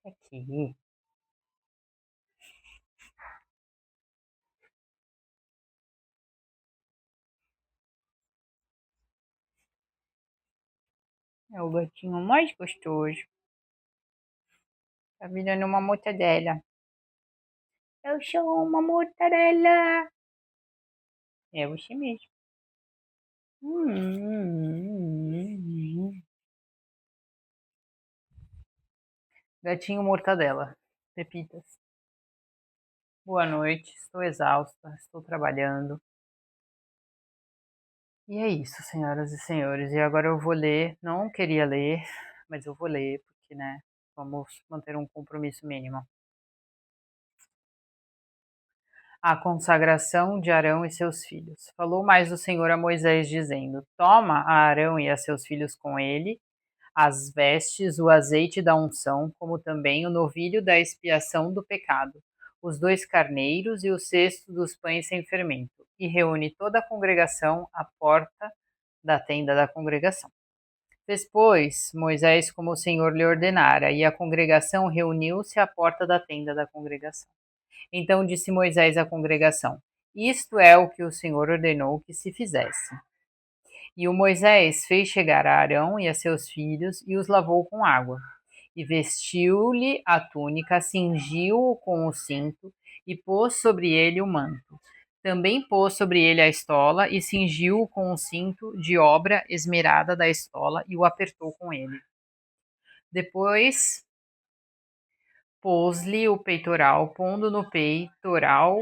Aqui. É o gatinho mais gostoso. Tá virando uma mortadela. Eu sou uma mortadela. É você mesmo. Hum. Gatinho mortadela. Pepitas. Boa noite. Estou exausta. Estou trabalhando. E é isso, senhoras e senhores. E agora eu vou ler. Não queria ler, mas eu vou ler, porque, né? Vamos manter um compromisso mínimo. A consagração de Arão e seus filhos. Falou mais o Senhor a Moisés, dizendo: Toma a Arão e a seus filhos com ele as vestes, o azeite da unção, como também o novilho da expiação do pecado, os 2 carneiros e o cesto dos pães sem fermento, e reúne toda a congregação à porta da tenda da congregação. Fez, pois, Moisés como o Senhor lhe ordenara, e a congregação reuniu-se à porta da tenda da congregação. Então disse Moisés à congregação: Isto é o que o Senhor ordenou que se fizesse. E o Moisés fez chegar a Arão e a seus filhos e os lavou com água. E vestiu-lhe a túnica, cingiu-o com o cinto e pôs sobre ele o manto. Também pôs sobre ele a estola e cingiu-o com o cinto de obra esmerada da estola e o apertou com ele. Depois pôs-lhe o peitoral, pondo no peitoral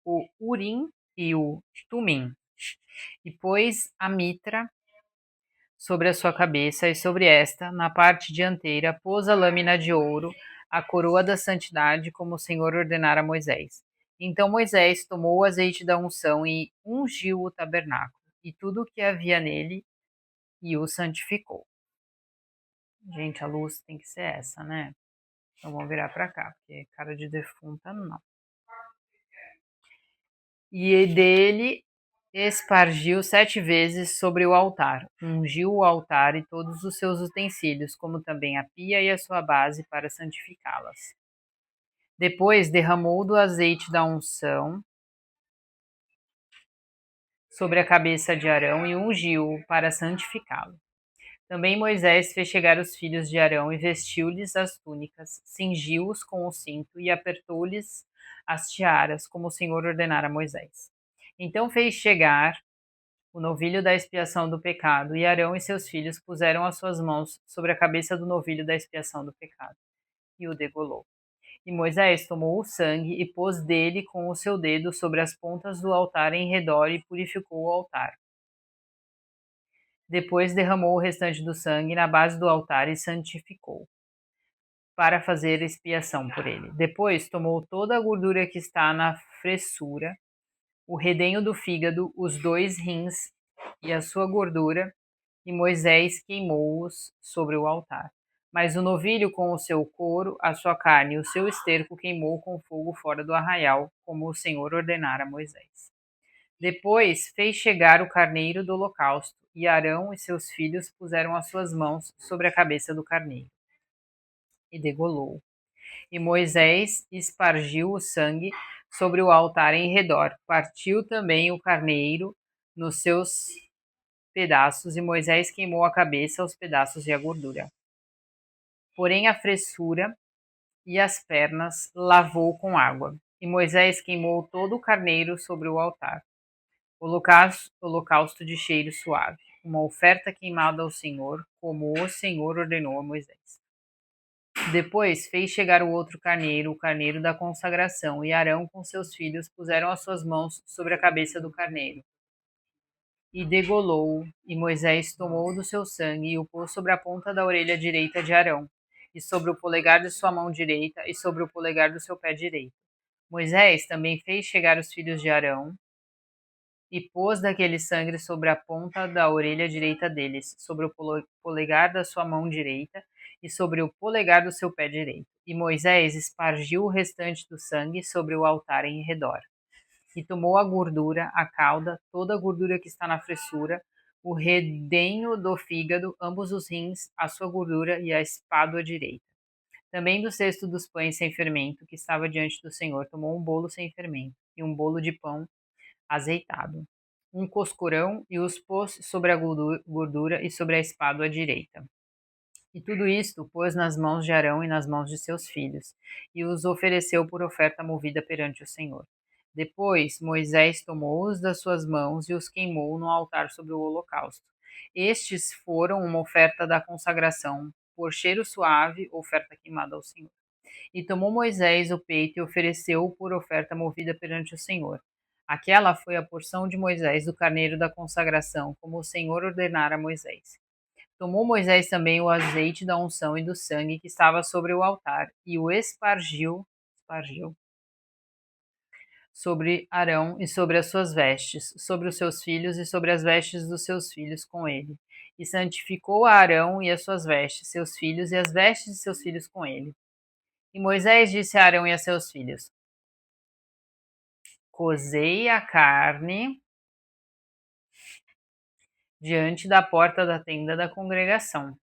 o urim e o tumim. E pôs a mitra sobre a sua cabeça, e sobre esta, na parte dianteira, pôs a lâmina de ouro, a coroa da santidade, como o Senhor ordenara a Moisés. Então Moisés tomou o azeite da unção e ungiu o tabernáculo, e tudo o que havia nele, e o santificou. Gente, a luz tem que ser essa, né? Então vamos virar para cá, porque cara de defunta não. E dele espargiu 7 vezes sobre o altar, ungiu o altar e todos os seus utensílios, como também a pia e a sua base, para santificá-las. Depois derramou do azeite da unção sobre a cabeça de Arão e ungiu-o para santificá-lo. Também Moisés fez chegar os filhos de Arão e vestiu-lhes as túnicas, cingiu-os com o cinto e apertou-lhes as tiaras, como o Senhor ordenara a Moisés. Então fez chegar o novilho da expiação do pecado, e Arão e seus filhos puseram as suas mãos sobre a cabeça do novilho da expiação do pecado, e o degolou. E Moisés tomou o sangue e pôs dele com o seu dedo sobre as pontas do altar em redor e purificou o altar. Depois derramou o restante do sangue na base do altar e santificou, para fazer expiação por ele. Depois tomou toda a gordura que está na fressura, o redenho do fígado, os 2 rins e a sua gordura, e Moisés queimou-os sobre o altar. Mas o novilho com o seu couro, a sua carne e o seu esterco queimou com fogo fora do arraial, como o Senhor ordenara a Moisés. Depois fez chegar o carneiro do holocausto, e Arão e seus filhos puseram as suas mãos sobre a cabeça do carneiro, e degolou. E Moisés espargiu o sangue sobre o altar em redor. Partiu também o carneiro nos seus pedaços, e Moisés queimou a cabeça, os pedaços e a gordura. Porém a fressura e as pernas lavou com água. E Moisés queimou todo o carneiro sobre o altar. Holocausto de cheiro suave, uma oferta queimada ao Senhor, como o Senhor ordenou a Moisés. Depois fez chegar o outro carneiro, o carneiro da consagração, e Arão com seus filhos puseram as suas mãos sobre a cabeça do carneiro. E degolou-o, e Moisés tomou do seu sangue e o pôs sobre a ponta da orelha direita de Arão, e sobre o polegar de sua mão direita, e sobre o polegar do seu pé direito. Moisés também fez chegar os filhos de Arão, e pôs daquele sangue sobre a ponta da orelha direita deles, sobre o polegar da sua mão direita, e sobre o polegar do seu pé direito. E Moisés espargiu o restante do sangue sobre o altar em redor. E tomou a gordura, a cauda, toda a gordura que está na fressura, o redenho do fígado, ambos os rins, a sua gordura e a espádua direita. Também do cesto dos pães sem fermento que estava diante do Senhor, tomou um bolo sem fermento e um bolo de pão azeitado, um coscorão, e os pôs sobre a gordura e sobre a espada à direita. E tudo isto pôs nas mãos de Arão e nas mãos de seus filhos, e os ofereceu por oferta movida perante o Senhor. Depois Moisés tomou-os das suas mãos e os queimou no altar sobre o holocausto. Estes foram uma oferta da consagração, por cheiro suave, oferta queimada ao Senhor. E tomou Moisés o peito e ofereceu-o por oferta movida perante o Senhor. Aquela foi a porção de Moisés do carneiro da consagração, como o Senhor ordenara a Moisés. Tomou Moisés também o azeite da unção e do sangue que estava sobre o altar, e o espargiu sobre Arão e sobre as suas vestes, sobre os seus filhos e sobre as vestes dos seus filhos com ele. E santificou a Arão e as suas vestes, seus filhos e as vestes de seus filhos com ele. E Moisés disse a Arão e a seus filhos: Cozei a carne diante da porta da tenda da congregação,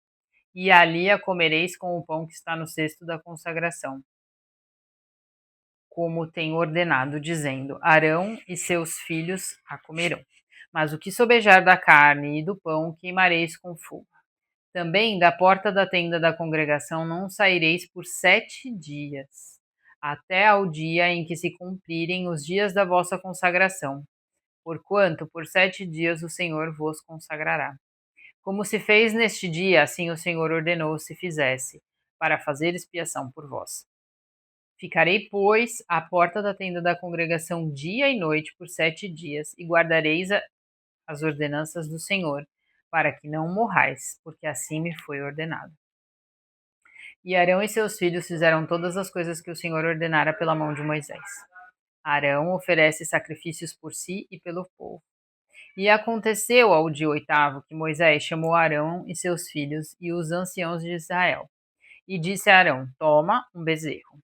e ali a comereis com o pão que está no cesto da consagração, como tem ordenado, dizendo: Arão e seus filhos a comerão. Mas o que sobejar da carne e do pão queimareis com fogo. Também da porta da tenda da congregação não saireis por 7 dias, até ao dia em que se cumprirem os dias da vossa consagração, porquanto por 7 dias o Senhor vos consagrará. Como se fez neste dia, assim o Senhor ordenou se fizesse, para fazer expiação por vós. Ficarei, pois, à porta da tenda da congregação dia e noite por 7 dias, e guardareis as ordenanças do Senhor, para que não morrais, porque assim me foi ordenado. E Arão e seus filhos fizeram todas as coisas que o Senhor ordenara pela mão de Moisés. Arão oferece sacrifícios por si e pelo povo. E aconteceu ao dia 8º que Moisés chamou Arão e seus filhos e os anciãos de Israel. E disse a Arão: Toma um bezerro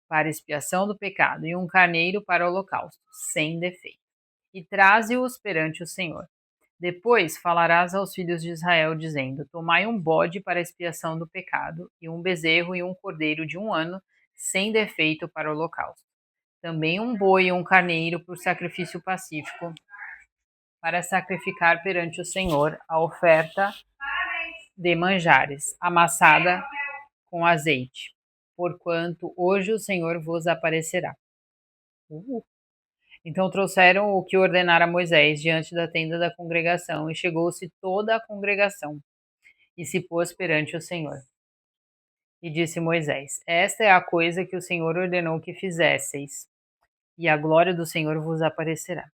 para expiação do pecado e um carneiro para o holocausto, sem defeito, e traze-os perante o Senhor. Depois falarás aos filhos de Israel, dizendo: Tomai um bode para expiação do pecado, e um bezerro e um cordeiro de 1 ano, sem defeito para o holocausto. Também um boi e um carneiro por sacrifício pacífico, para sacrificar perante o Senhor a oferta de manjares, amassada com azeite, porquanto hoje o Senhor vos aparecerá. Então trouxeram o que ordenara Moisés diante da tenda da congregação, e chegou-se toda a congregação, e se pôs perante o Senhor. E disse Moisés: Esta é a coisa que o Senhor ordenou que fizesseis, e a glória do Senhor vos aparecerá.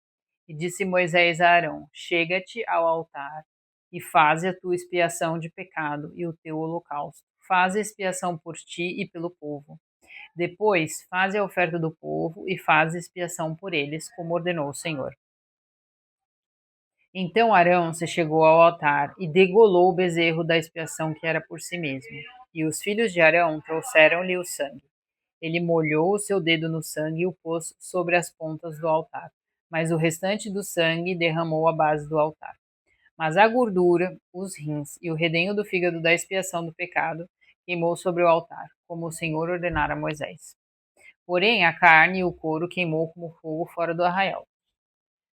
E disse Moisés a Arão: Chega-te ao altar, e faze a tua expiação de pecado e o teu holocausto. Faze expiação por ti e pelo povo. Depois, faze a oferta do povo e faze expiação por eles, como ordenou o Senhor. Então Arão se chegou ao altar e degolou o bezerro da expiação que era por si mesmo. E os filhos de Arão trouxeram-lhe o sangue. Ele molhou o seu dedo no sangue e o pôs sobre as pontas do altar, mas o restante do sangue derramou à base do altar. Mas a gordura, os rins e o redenho do fígado da expiação do pecado queimou sobre o altar, como o Senhor ordenara a Moisés. Porém, a carne e o couro queimou como fogo fora do arraial.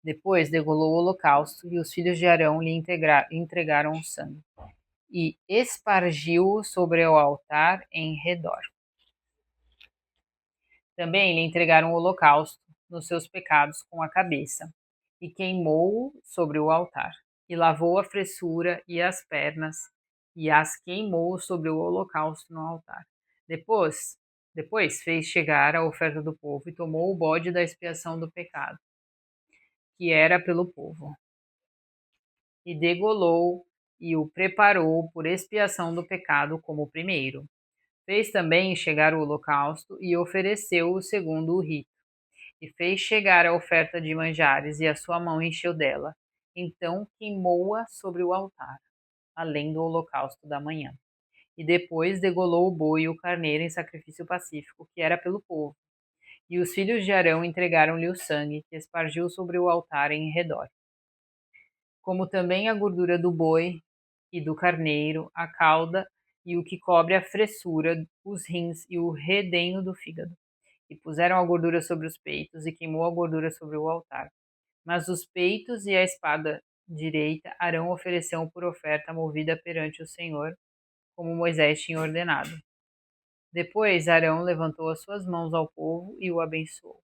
Depois degolou o holocausto, e os filhos de Arão lhe entregaram o sangue, e espargiu-o sobre o altar em redor. Também lhe entregaram o holocausto nos seus pecados com a cabeça, e queimou-o sobre o altar, e lavou a fressura e as pernas, e as queimou sobre o holocausto no altar. Depois fez chegar a oferta do povo, e tomou o bode da expiação do pecado, que era pelo povo, e degolou e o preparou por expiação do pecado como o primeiro. Fez também chegar o holocausto e ofereceu-o segundo o rito. E fez chegar a oferta de manjares, e a sua mão encheu dela. Então queimou-a sobre o altar, além do holocausto da manhã. E depois degolou o boi e o carneiro em sacrifício pacífico, que era pelo povo. E os filhos de Arão entregaram-lhe o sangue, que espargiu sobre o altar em redor. Como também a gordura do boi e do carneiro, a cauda e o que cobre a fressura, os rins e o redenho do fígado. E puseram a gordura sobre os peitos, e queimou a gordura sobre o altar. Mas os peitos e a espada direita Arão ofereceu por oferta movida perante o Senhor, como Moisés tinha ordenado. Depois Arão levantou as suas mãos ao povo e o abençoou.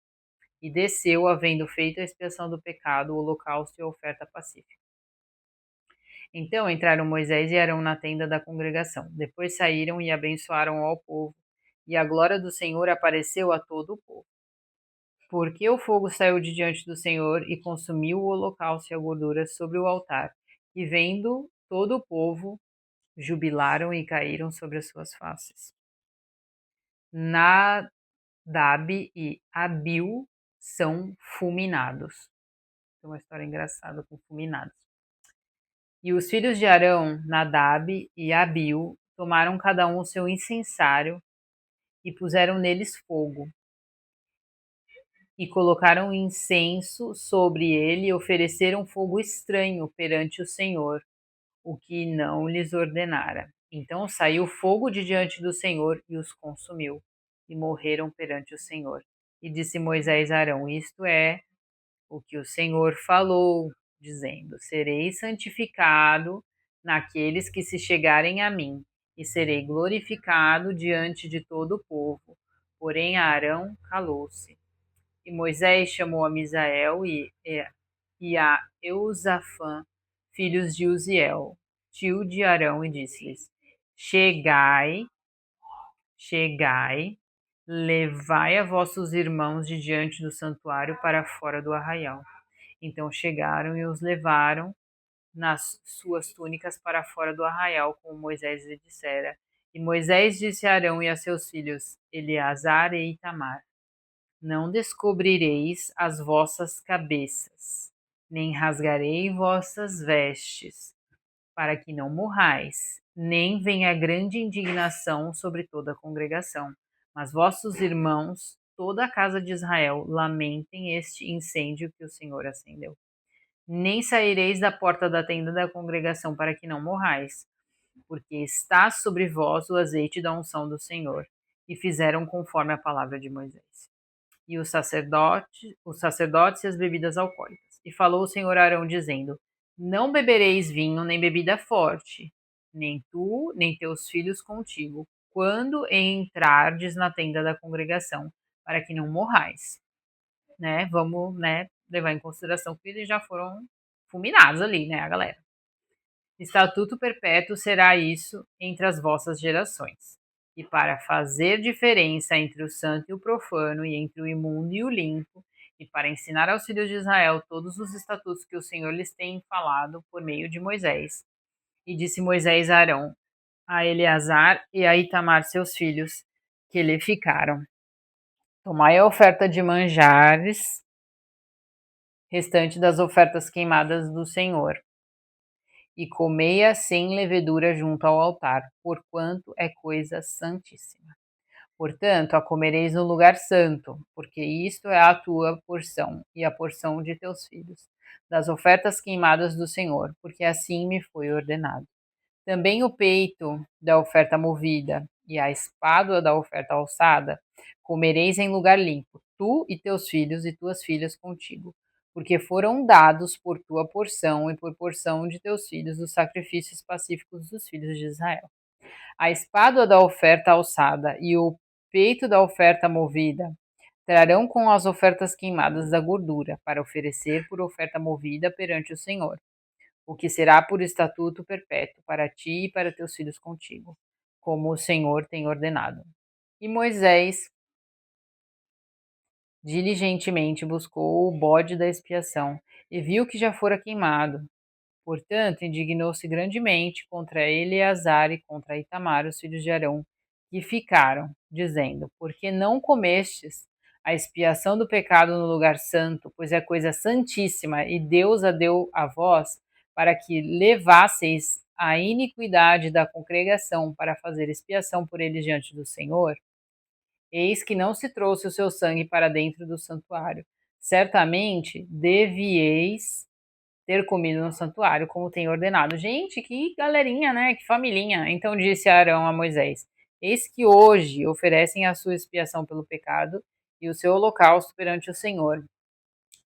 E desceu, havendo feito a expiação do pecado, o holocausto e a oferta pacífica. Então entraram Moisés e Arão na tenda da congregação. Depois saíram e abençoaram ao povo, e a glória do Senhor apareceu a todo o povo. Porque o fogo saiu de diante do Senhor e consumiu o holocausto e a gordura sobre o altar. E vendo todo o povo, jubilaram e caíram sobre as suas faces. Nadab e Abiú são fulminados. É uma história engraçada com fulminados. E os filhos de Arão, Nadab e Abiú, tomaram cada um o seu incensário e puseram neles fogo. E colocaram incenso sobre ele e ofereceram fogo estranho perante o Senhor, o que não lhes ordenara. Então saiu fogo de diante do Senhor e os consumiu, e morreram perante o Senhor. E disse Moisés a Arão: Isto é o que o Senhor falou, dizendo: Serei santificado naqueles que se chegarem a mim, e serei glorificado diante de todo o povo. Porém Arão calou-se. E Moisés chamou a Misael e a Eusafã, filhos de Uziel, tio de Arão, e disse-lhes: Chegai, chegai, levai a vossos irmãos de diante do santuário para fora do arraial. Então chegaram e os levaram nas suas túnicas para fora do arraial, como Moisés lhe dissera. E Moisés disse a Arão e a seus filhos, Eleazar e Itamar: Não descobrireis as vossas cabeças, nem rasgarei vossas vestes, para que não morrais, nem venha grande indignação sobre toda a congregação. Mas vossos irmãos, toda a casa de Israel, lamentem este incêndio que o Senhor acendeu. Nem saireis da porta da tenda da congregação para que não morrais, porque está sobre vós o azeite da unção do Senhor. E fizeram conforme a palavra de Moisés. E os sacerdotes e as bebidas alcoólicas. E falou o Senhor a Arão, dizendo: Não bebereis vinho nem bebida forte, nem tu, nem teus filhos contigo, quando entrardes na tenda da congregação, para que não morrais. Vamos, levar em consideração que eles já foram fulminados ali, a galera. Estatuto perpétuo será isso entre as vossas gerações. E para fazer diferença entre o santo e o profano, e entre o imundo e o limpo, e para ensinar aos filhos de Israel todos os estatutos que o Senhor lhes tem falado por meio de Moisés. E disse Moisés a Arão, a Eleazar e a Itamar, seus filhos, que lhe ficaram: Tomai a oferta de manjares restante das ofertas queimadas do Senhor, e comei-a sem levedura junto ao altar, porquanto é coisa santíssima. Portanto, a comereis no lugar santo, porque isto é a tua porção e a porção de teus filhos, das ofertas queimadas do Senhor, porque assim me foi ordenado. Também o peito da oferta movida e a espádua da oferta alçada comereis em lugar limpo, tu e teus filhos e tuas filhas contigo, porque foram dados por tua porção e por porção de teus filhos os sacrifícios pacíficos dos filhos de Israel. A espádua da oferta alçada e o peito da oferta movida trarão com as ofertas queimadas da gordura, para oferecer por oferta movida perante o Senhor, o que será por estatuto perpétuo para ti e para teus filhos contigo, como o Senhor tem ordenado. E Moisés diligentemente buscou o bode da expiação e viu que já fora queimado. Portanto, indignou-se grandemente contra Eleazar e contra Itamar, os filhos de Arão, que ficaram, dizendo: Por que não comestes a expiação do pecado no lugar santo, pois é coisa santíssima, e Deus a deu a vós, para que levasseis a iniquidade da congregação para fazer expiação por eles diante do Senhor? Eis que não se trouxe o seu sangue para dentro do santuário. Certamente devieis ter comido no santuário, como tem ordenado. Gente, que galerinha, né? Que familhinha. Então disse Arão a Moisés: Eis que hoje oferecem a sua expiação pelo pecado e o seu holocausto perante o Senhor.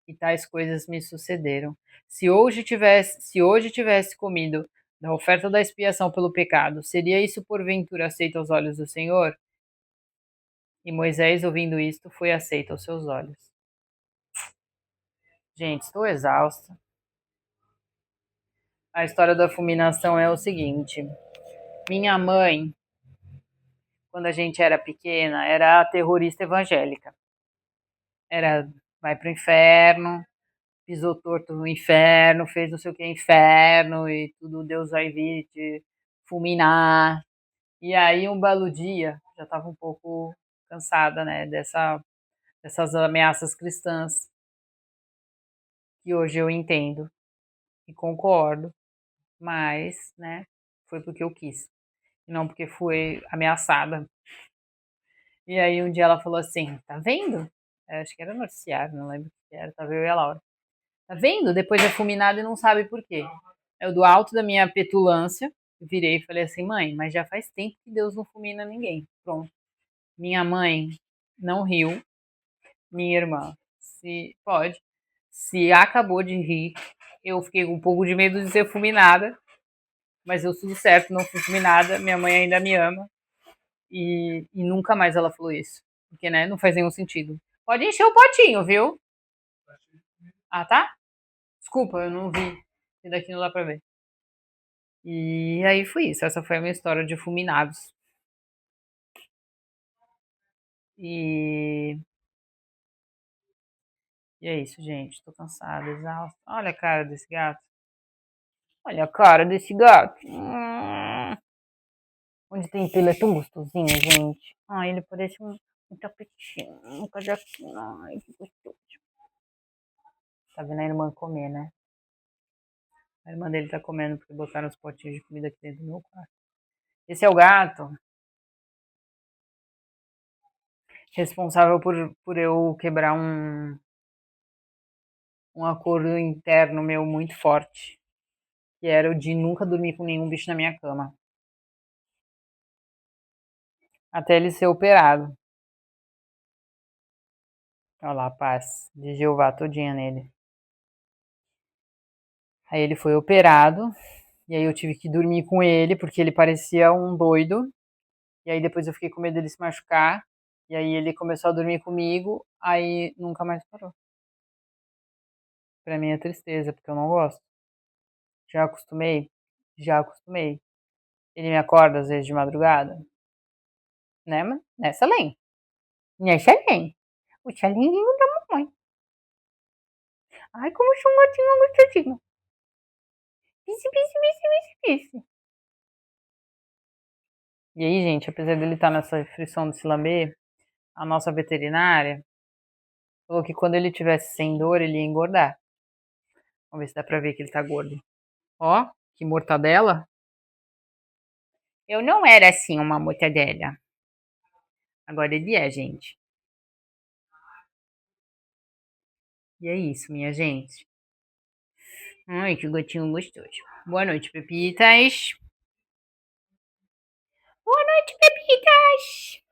E tais coisas me sucederam. Se hoje tivesse comido da oferta da expiação pelo pecado, seria isso porventura aceito aos olhos do Senhor? E Moisés, ouvindo isto, foi aceito aos seus olhos. Gente, estou exausta. A história da fulminação é o seguinte: minha mãe, quando a gente era pequena, era terrorista evangélica. Era vai pro inferno, pisou torto no inferno, fez não sei o que inferno e tudo, Deus vai vir te fulminar. E aí um belo dia, já estava um pouco cansada, né, dessas ameaças cristãs, que hoje eu entendo e concordo, mas, né, foi porque eu quis, e não porque fui ameaçada. E aí um dia ela falou assim: tá vendo? Acho que era noticiário, não lembro o que era, tava eu e a Laura. Tá vendo? Depois é fulminado e não sabe por quê. Eu, do alto da minha petulância, virei e falei assim: mãe, mas já faz tempo que Deus não fulmina ninguém. Pronto. Minha mãe não riu, minha irmã se pode, se acabou de rir. Eu fiquei com um pouco de medo de ser fulminada, mas eu tudo certo, não fui fulminada. Minha mãe ainda me ama e nunca mais ela falou isso, porque né, não faz nenhum sentido. Pode encher o potinho, viu? Ah, tá? Desculpa, eu não vi. E daqui não dá pra ver. E aí foi isso. Essa foi a minha história de fulminados. E, e é isso, gente. Tô cansada, exausta. Olha a cara desse gato. Olha a cara desse gato. Onde tem pelo é tão gostosinho, gente. Ai, ele parece um tapetinho, um casaquinho. Ai, que gostoso. Tá vendo a irmã comer, né? A irmã dele tá comendo porque botaram os potinhos de comida aqui dentro do meu quarto. Esse é o gato responsável por eu quebrar um acordo interno meu muito forte, que era o de nunca dormir com nenhum bicho na minha cama, até ele ser operado. Olha lá, a paz de Jeová todinha nele. Aí ele foi operado, e aí eu tive que dormir com ele, porque ele parecia um doido, e aí depois eu fiquei com medo dele se machucar, e aí ele começou a dormir comigo, aí nunca mais parou. Pra mim é tristeza, porque eu não gosto. Já acostumei? Já acostumei. Ele me acorda às vezes de madrugada, né? Nessa lei. Nessa lei. O chalinho da mamãe. Ai, como eu sou um gatinho gostosinho. Pisse, pisse, pisse, pisse, pisse. E aí, gente, apesar dele estar nessa frição de se lamber, a nossa veterinária falou que quando ele tivesse sem dor, ele ia engordar. Vamos ver se dá pra ver que ele tá gordo. Ó, que mortadela. Eu não era assim uma mortadela. Agora ele é, gente. E é isso, minha gente. Ai, que gatinho gostoso. Boa noite, Pepitas. Boa noite, Pepitas.